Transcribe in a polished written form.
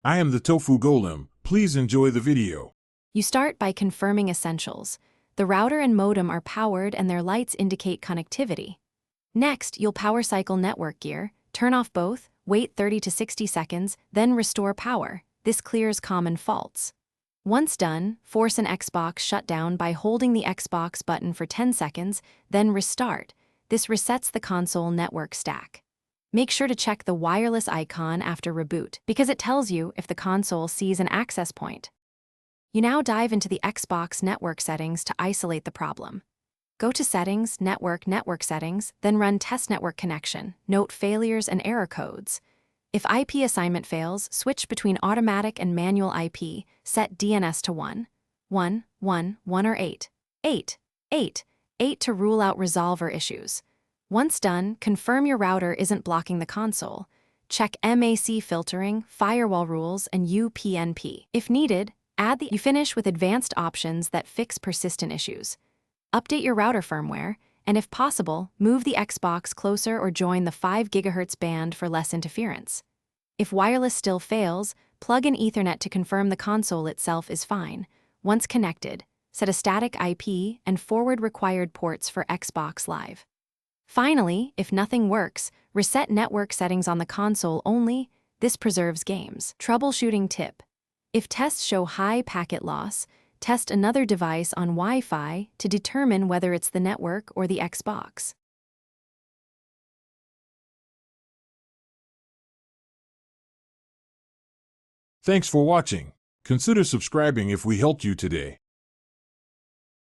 I am the Tofu Golem. Please enjoy the video. You start by confirming essentials. The router and modem are powered and their lights indicate connectivity. Next, you'll power cycle network gear, turn off both, wait 30 to 60 seconds, then restore power. This clears common faults. Once done, force an Xbox shutdown by holding the Xbox button for 10 seconds, then restart. This resets the console network stack. Make sure to check the wireless icon after reboot, because it tells you if the console sees an access point. You now dive into the Xbox network settings to isolate the problem. Go to Settings, Network Settings, then run Test Network Connection. Note failures and error codes. If IP assignment fails, switch between automatic and manual IP. Set DNS to 1, 1, 1, 1 or 8, 8, 8, 8 to rule out resolver issues. Once done, confirm your router isn't blocking the console. Check MAC filtering, firewall rules, and UPnP. If needed, you finish with advanced options that fix persistent issues. Update your router firmware, and if possible, move the Xbox closer or join the 5 GHz band for less interference. If wireless still fails, plug in Ethernet to confirm the console itself is fine. Once connected, set a static IP and forward required ports for Xbox Live. Finally, if nothing works, reset network settings on the console only. This preserves games. Troubleshooting tip. If tests show high packet loss, test another device on Wi-Fi to determine whether it's the network or the Xbox. Thanks for watching. Consider subscribing if we helped you today.